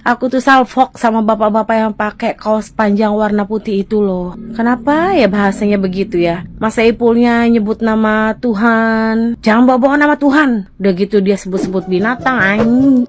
Aku tuh salfok sama bapak-bapak yang pakai kaos panjang warna putih itu loh. Kenapa ya bahasanya begitu ya? Mas Saipulnya nyebut nama Tuhan. Jangan bawa-bawa nama Tuhan. Udah gitu dia sebut-sebut binatang, anjing.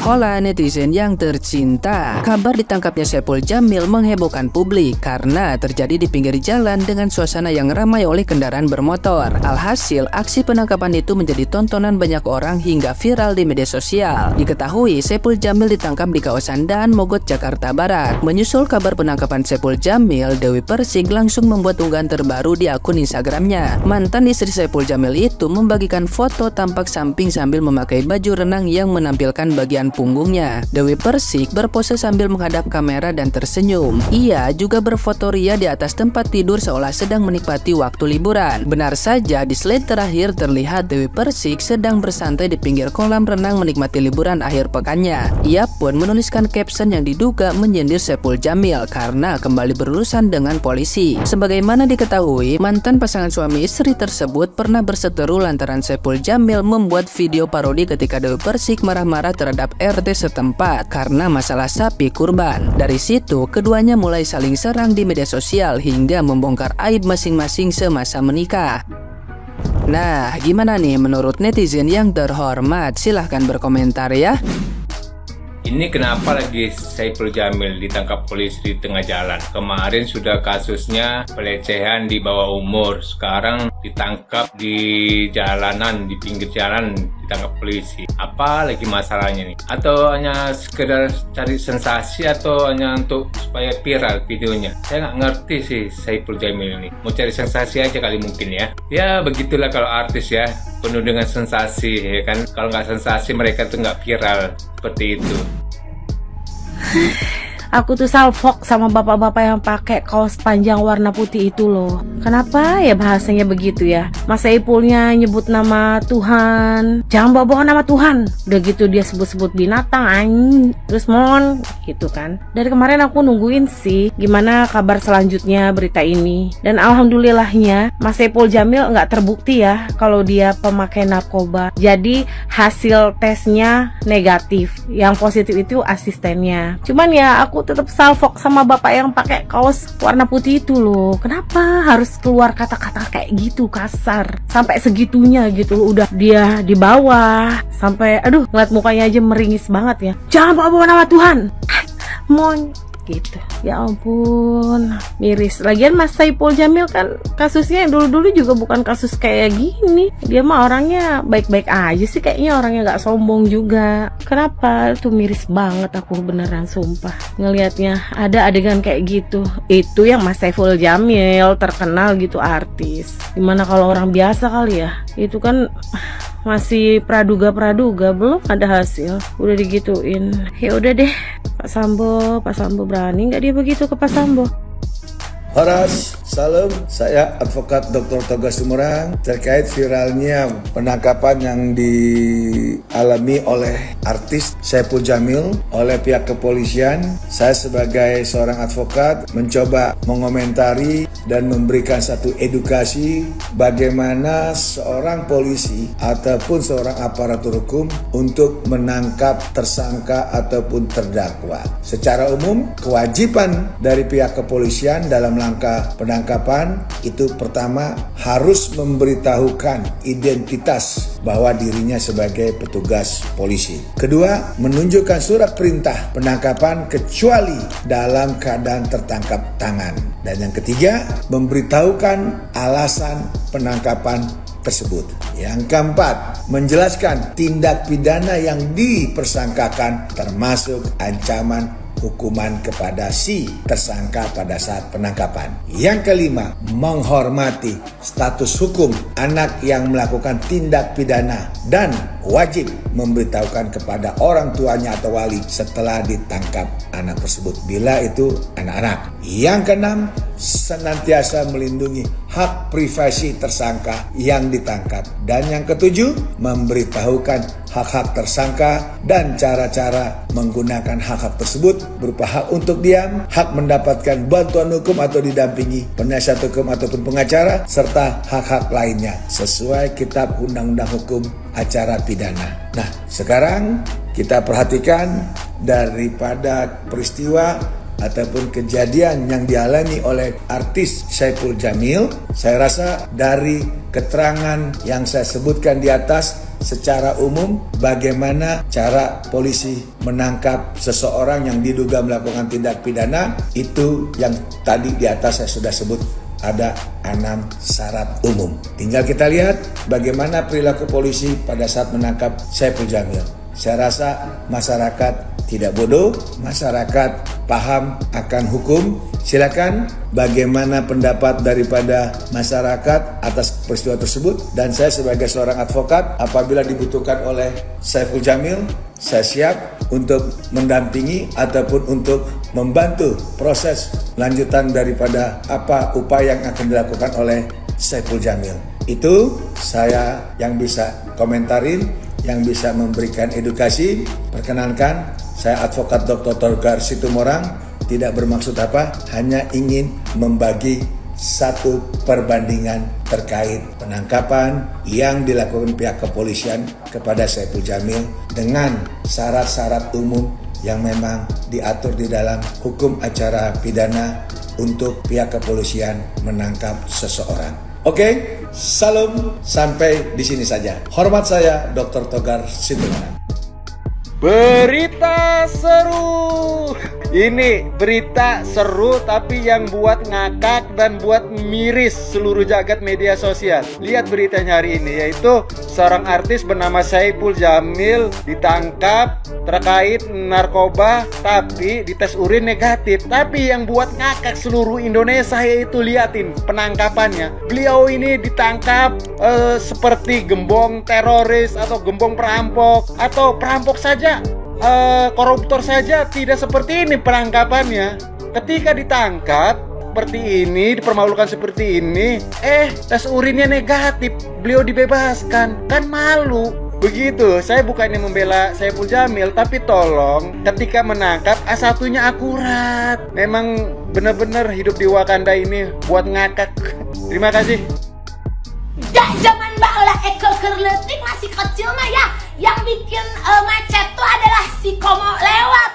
Hola netizen yang tercinta, kabar ditangkapnya Saipul Jamil menghebohkan publik karena terjadi di pinggir jalan dengan suasana yang ramai oleh kendaraan bermotor. Alhasil, aksi penangkapan itu menjadi tontonan banyak orang hingga viral di media sosial. Diketahui Saipul Jamil ditangkap di kawasan Daan Mogot, Jakarta Barat. Menyusul kabar penangkapan Saipul Jamil, Dewi Persik langsung membuat unggahan terbaru di akun Instagramnya. Mantan istri Saipul Jamil itu membagikan foto tampak samping sambil memakai baju renang yang menampilkan bagian punggungnya. Dewi Persik berpose sambil menghadap kamera dan tersenyum. Ia juga berfoto ria di atas tempat tidur seolah sedang menikmati waktu liburan. Benar saja, di slide terakhir terlihat Dewi Persik sedang bersantai di pinggir kolam renang menikmati liburan akhir pekannya. Ia pun menuliskan caption yang diduga menyindir Saipul Jamil karena kembali berurusan dengan polisi. Sebagaimana diketahui, mantan pasangan suami istri tersebut pernah berseteru lantaran Saipul Jamil membuat video parodi ketika Dewi Persik marah-marah terhadap RT setempat karena masalah sapi kurban. Dari situ, keduanya mulai saling serang di media sosial hingga membongkar aib masing-masing semasa menikah. Nah, gimana nih menurut netizen yang terhormat? Silahkan berkomentar ya. Ini kenapa lagi Saipul Jamil ditangkap polisi di tengah jalan? Kemarin sudah kasusnya pelecehan di bawah umur, sekarang ditangkap di jalanan, di pinggir jalan ditangkap polisi. Apa lagi masalahnya nih? Atau hanya sekedar cari sensasi atau hanya untuk supaya viral videonya? Saya nggak ngerti sih Saipul Jamil ini. Mau cari sensasi aja kali mungkin ya. Ya begitulah kalau artis ya, penuh dengan sensasi ya kan. Kalau nggak sensasi mereka tuh nggak viral seperti itu. Aku tuh salfok sama bapak-bapak yang pakai kaos panjang warna putih itu loh. Kenapa ya bahasanya begitu ya? Mas Saipulnya nyebut nama Tuhan. Jangan bawa-bawa nama Tuhan. Udah gitu dia sebut-sebut binatang, anjing. Terus mon, gitu kan. Dari kemarin aku nungguin sih gimana kabar selanjutnya berita ini. Dan alhamdulillahnya Mas Saipul Jamil nggak terbukti ya kalau dia pemakai narkoba. Jadi hasil tesnya negatif. Yang positif itu asistennya. Cuman ya aku tetap salfok sama bapak yang pakai kaos warna putih itu loh. Kenapa harus keluar kata-kata kayak gitu kasar sampai segitunya gitu loh. Udah dia di bawah sampai aduh ngeliat mukanya aja meringis banget ya. Jangan bawa-bawa nama Tuhan. Mon gitu. Ya ampun, miris. Lagian Mas Saipul Jamil kan kasusnya yang dulu-dulu juga bukan kasus kayak gini. Dia mah orangnya baik-baik aja sih, kayaknya orangnya nggak sombong juga. Kenapa tuh miris banget aku beneran sumpah ngelihatnya ada adegan kayak gitu. Itu yang Mas Saipul Jamil terkenal gitu artis. Gimana kalau orang biasa kali ya? Itu kan masih praduga belum ada hasil udah digituin. Ya udah deh, Pak Sambo berani nggak dia begitu ke Pak Sambo? Horas, salam, saya advokat Dr. Toga Sumerang terkait viralnya penangkapan yang dialami oleh artis Saipul Jamil oleh pihak kepolisian. Saya sebagai seorang advokat mencoba mengomentari dan memberikan satu edukasi bagaimana seorang polisi ataupun seorang aparatur hukum untuk menangkap tersangka ataupun terdakwa. Secara umum, kewajiban dari pihak kepolisian dalam langkah penangkapan itu pertama harus memberitahukan identitas bahwa dirinya sebagai petugas polisi. Kedua, menunjukkan surat perintah penangkapan kecuali dalam keadaan tertangkap tangan. Dan yang ketiga, memberitahukan alasan penangkapan tersebut. Yang keempat, menjelaskan tindak pidana yang dipersangkakan termasuk ancaman hukuman kepada si tersangka pada saat penangkapan. Yang kelima, menghormati status hukum anak yang melakukan tindak pidana dan wajib memberitahukan kepada orang tuanya atau wali setelah ditangkap anak tersebut bila itu anak-anak. Yang keenam, senantiasa melindungi hak privasi tersangka yang ditangkap. Dan yang ketujuh, memberitahukan hak-hak tersangka dan cara-cara menggunakan hak-hak tersebut berupa hak untuk diam, hak mendapatkan bantuan hukum atau didampingi penasihat hukum ataupun pengacara, serta hak-hak lainnya sesuai Kitab Undang-Undang Hukum Acara Pidana. Nah, sekarang kita perhatikan daripada peristiwa ataupun kejadian yang dialami oleh artis Saipul Jamil. Saya rasa dari keterangan yang saya sebutkan di atas secara umum bagaimana cara polisi menangkap seseorang yang diduga melakukan tindak pidana, itu yang tadi di atas saya sudah sebut ada 6 syarat umum. Tinggal kita lihat bagaimana perilaku polisi pada saat menangkap Saipul Jamil. Saya rasa masyarakat tidak bodoh, masyarakat paham akan hukum. Silakan bagaimana pendapat daripada masyarakat atas peristiwa tersebut. Dan saya sebagai seorang advokat, apabila dibutuhkan oleh Saipul Jamil, saya siap untuk mendampingi ataupun untuk membantu proses lanjutan daripada apa upaya yang akan dilakukan oleh Saipul Jamil. Itu saya yang bisa komentarin, yang bisa memberikan edukasi. Perkenankan, saya advokat Dr. Togar Situmorang, tidak bermaksud apa, hanya ingin membagi satu perbandingan terkait penangkapan yang dilakukan pihak kepolisian kepada Saipul Jamil dengan syarat-syarat umum yang memang diatur di dalam hukum acara pidana untuk pihak kepolisian menangkap seseorang. Oke, salam sampai di sini saja. Hormat saya Dr. Togar Situmorang. Berita seru. Ini berita seru tapi yang buat ngakak dan buat miris seluruh jagat media sosial. Lihat beritanya hari ini, yaitu seorang artis bernama Saipul Jamil ditangkap terkait narkoba tapi dites urin negatif. Tapi yang buat ngakak seluruh Indonesia yaitu liatin penangkapannya. Beliau ini ditangkap seperti gembong teroris atau gembong perampok atau perampok saja. Koruptor saja tidak seperti ini penangkapannya. Ketika ditangkap seperti ini, dipermalukan seperti ini, tes urinnya negatif, beliau dibebaskan, kan malu. Begitu, saya bukannya membela Saipul Jamil, tapi tolong ketika menangkap A1-nya akurat. Memang benar-benar hidup di Wakanda ini buat ngakak. Terima kasih. Zaman bala Eko Kerletik masih kecil mah ya, yang bikin macet tuh adalah si Komo lewat.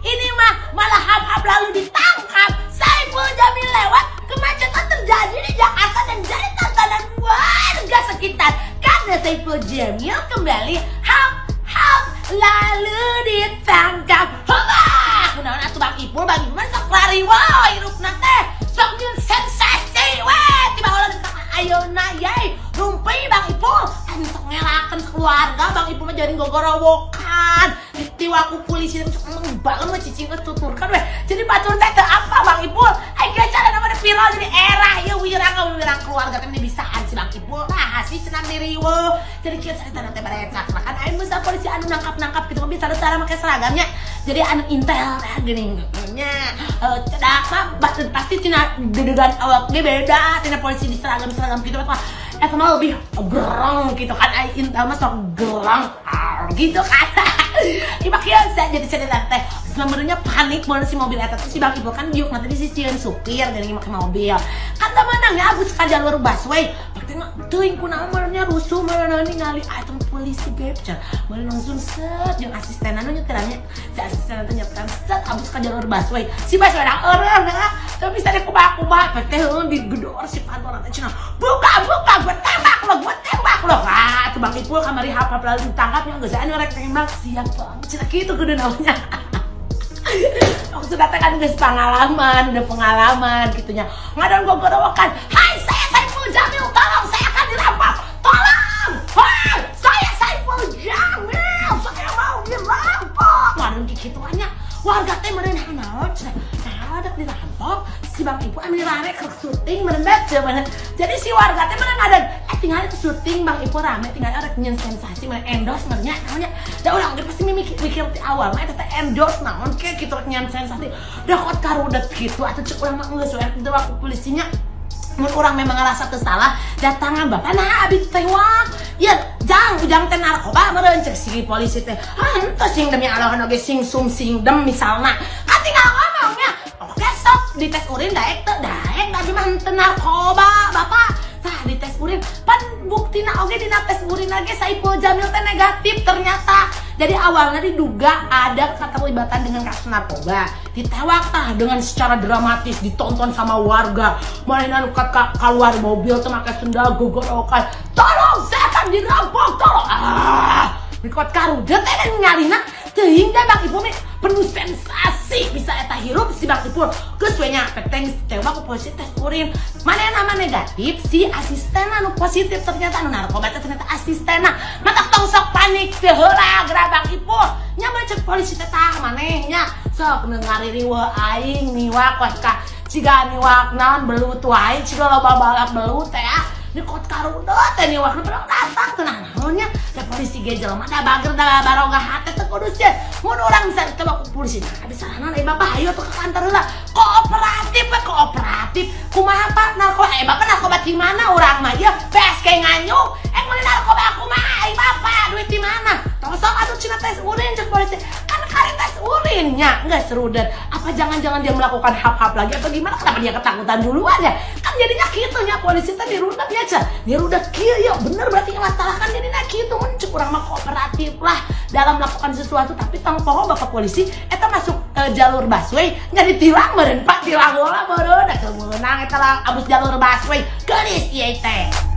Ini mah malah hap-hap lalu ditangkap. Saipul Jamil lewat, kemacetan terjadi di Jakarta dan jadi tontonan warga sekitar karena Saipul Jamil kembali hap-hap lalu ditangkap. Hah, kunaon atuh Bang Ipul mah sok lari wae hirupna teh. Sok nyun sensasi we tiba ulah ayeuna yai rumpi Bang Ipul sok ngelakeun keluarga Bang Ipul mah jadi gogorowokan ditiwaku polisi sok balem mah cicing tuturkan we jadi batur teh teu apa Bang Ipul aya cara namanya viral jadi erah ya wirang keluarga teh bisaan si Bang Ipul nah sih cenah miriweuh jadi kieu sarita teh barecak kan aya meusa polisi anu nangkap gitu bisa cara make seragamnya jadi anu intel geuning nya cedak mah pasti cenah dedegan awak ge beda cenah polisi di seragam gitu mah eta mah lebih gerang gitu kan ai intel mah sok gerang gitu kan. Iba kieu jadi cerita teh sebenarnya panik mun si mobil eta tuh si Bang Ibu kan diuk nanti disisieun supir geuning make mobil. Kan teu meunangnya abus ka jalur busway. Pasti mah teuing kunaon maranya rusuh marana ningali item polisi bebcar. Mun langsung set jeung asisten anu nyetirannya. Si asisten teh nyetan set abus ka jalur busway. Si busway dah eureun nah. Teu bisa dikubah-kubah teh digedor si kantor teh cenah. Buka gua tembak lo. Ah, tuh Bang Ipul kamari hap-hap lalu ditangkap yang geus anu rek tembak siap banget. Cenah kitu kudu namanya. Maksudnya kan geus pengalaman, udah pengalaman gitunya. Ngadon gogorowokan. Hai, saya Saipul Jamil, tolong saya akan dirampok. Tolong. Hai, saya Saipul Jamil, saya mau dirampok. Ngadon kikituannya. Warga teh meureun hanaon cenah. Nah, dak dirampok. Si Bang Ibu ambil rame ke syuting merendah cuman. Jadi si warga teh mana ada tinggal itu syuting Bang Ibu rame tinggal ada nyen sensasi mana endorse namanya da urang pasti mikir di awal mah eta teh endorse naon ke kitu nyen sensasi da kot karudet kitu atuh cek urang mah geus we teu aku polisinya mun urang memang ngerasa teu salah datangan bapak nah abi teh wah ya ujang teh narkoba meureun cek si polisi teh henteu sing demi Allah oge sing sum sing dem misalna kan tinggal ngomongnya oke sok dites urin daek tapi mah teu narkoba bapak Tah di tes urin pan buktina oge dina tes urin lagi Saipul Jamil teh negatif ternyata. Jadi awalnya diduga ada keterlibatan dengan kasus narkoba. Ditewak tah dengan secara dramatis ditonton sama warga. Mainan keluar mobil tuh pakai sendal gogorokan. Tolong saya akan dirampok tolong. Mikot karudet teh ngalina teuing da Bang Ipul penuh sensasi bisa eta hirup si Bang Ipul. Geus we nya peteng tewak ku polisi tes urin. Mana nama negatif si asistena nu positif ternyata nu narkoba ternyata asistena. Mata tong sok panik teh heula geura Bang Ipul. Nya mah cek polisi teh tah manehnya sok ngariri weuh aing niwak wes ka ciga niwak naon belut wae ciga loba balak belut teh ini kot karudet teh niwak nu datang tenang naonnya da polisi ge jelema da bager da baroga hate teh kudu sieun mun urang bisa ditebak ku polisi nah bisa naon bapak ayo tuh ke kantor heula kooperatif kumaha Pak narkoba bapak narkoba di mana urang mah ieu beas kayak nganyuk mun narkoba kumaha bapak duit di mana sok atuh cina tes urin cek polisi kan kari tes urinnya enggak serudet apa jangan-jangan dia melakukan hap-hap lagi atau gimana kenapa dia ketakutan duluan ya kan jadinya gitu nya polisi teh dirundak ya Cah dirundak kieu ya bener berarti masalah kan jadinya gitu mun cek urang mah kooperatif lah dalam melakukan sesuatu tapi tong poho bapak polisi eta masuk jalur busway nggak ditilang meureun Pak tilang heula meureun da teu meunang eta lah abus jalur busway geulis ieu teh